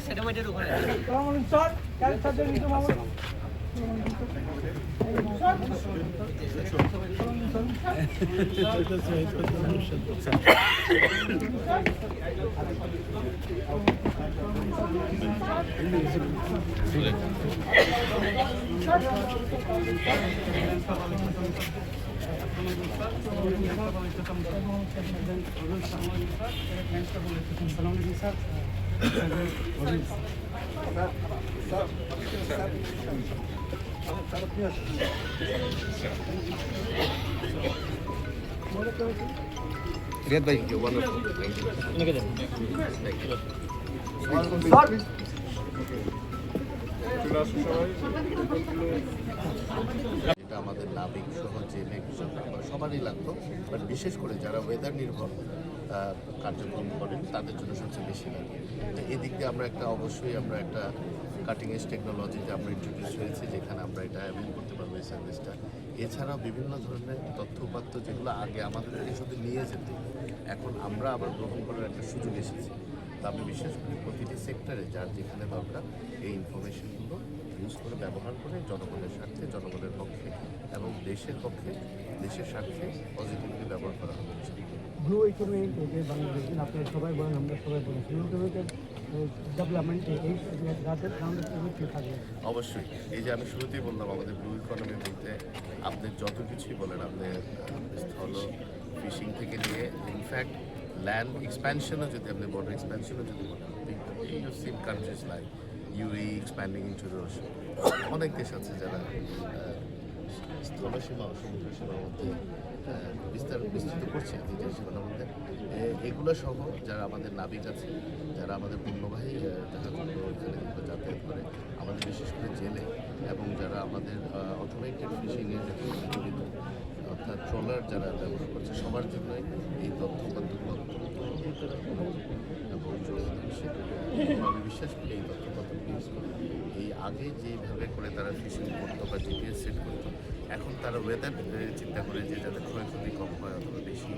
সেটেলমেন্টের ওখানে রিয়াদ ভাই এটা আমাদের নাবিক সহ জেলে সবারই লাগতো, বাট বিশেষ করে যারা ওয়েদার নির্ভর কার্যক্রম করেন তাদের জন্য সবচেয়ে বেশি লাগে। এদিক দিয়ে আমরা অবশ্যই একটা কাটিং এজ টেকনোলজিতে আমরা ইন্ট্রোডিউস হয়েছি, যেখানে আমরা এটা অ্যাভেল করতে পারবো এই সার্ভিসটা। এছাড়াও বিভিন্ন ধরনের তথ্য উপাত্ত যেগুলো আগে আমাদেরকে শুধু নিয়ে যেত, এখন আমরা আবার গ্রহণ করার একটা সুযোগ এসেছে। তা আমি বিশেষ করে প্রতিটি সেক্টরে যার যেখানে দরকার এই ইনফরমেশনগুলো ইউজ করে ব্যবহার করে জনগণের স্বার্থে, জনগণের পক্ষে এবং দেশের পক্ষে, দেশের স্বার্থে পজিটিভলি ব্যবহার করা হবে। ব্লু ইকোনমি যে বাংলাদেশ আপনারা সবাই বলেন, আমরা সবাই বলেন, ডেভেলপমেন্টে এই রাজ্যের ফাউন্ডেশন থাকবে অবশ্যই। এই যে আমি শুরুতেই বললাম, আমাদের ব্লু ইকোনমি বলতে আপনি যত কিছুই বলেন, আপনি স্থল ফিশিং থেকে নিয়ে ইনফ্যাক্ট ল্যান্ড এক্সপ্যানশনও যদি আপনি বর্ডার এক্সপ্যানশনও যদি বলেন, you seen countries like UAE expanding into the ocean. অনেক দেশ আছে যারা স্থলসীমা ও সমুদ্র সীমার মধ্যে বিস্তৃত করছে নিজের সীমানার মধ্যে। এগুলো সহ যারা আমাদের নাবিক আছে, যারা আমাদের পণ্যবাহী জাহাজগুলো এখানে যাতায়াত করে, আমাদের বিশেষ করে জেলে এবং যারা আমাদের অটোমেটেড ফিশিংয়ের জড়িত অর্থাৎ ট্রলার যারা ব্যবহার করছে, সবার জন্যই এই তথ্যপত্রগুলো এবং আমি বিশ্বাস করি এই তথ্যপত্র ইউজ করে এই আগে যেইভাবে করে তারা ফিশিং করতো বা জিপিএস সেট করতো, এখন তারা ওয়েদার চিন্তা করে যে যাতে ক্ষয়ক্ষতি কম হয় অথবা বেশি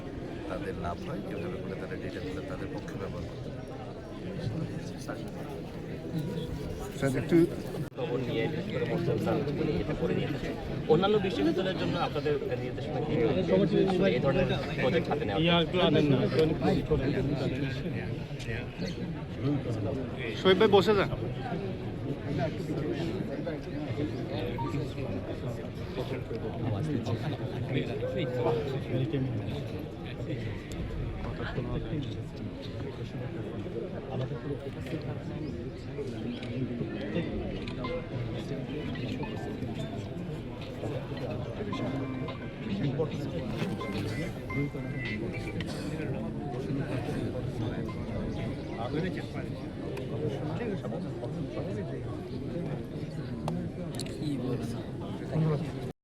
তাদের লাভ হয়, এভাবে করে তারা ডেটাগুলো তাদের পক্ষে ব্যবহার করতে পারে। একটু খবর নিয়ে বিশেষ করে এটা করে নিয়ে থাকে। অন্যান্য বিশ্ববিদ্যালয়ের জন্য আপনাদের নির্দেশনা কি এই ধরনের প্রজেক্ট হাতে নেওয়া? শোয়েব ভাই বসে যান।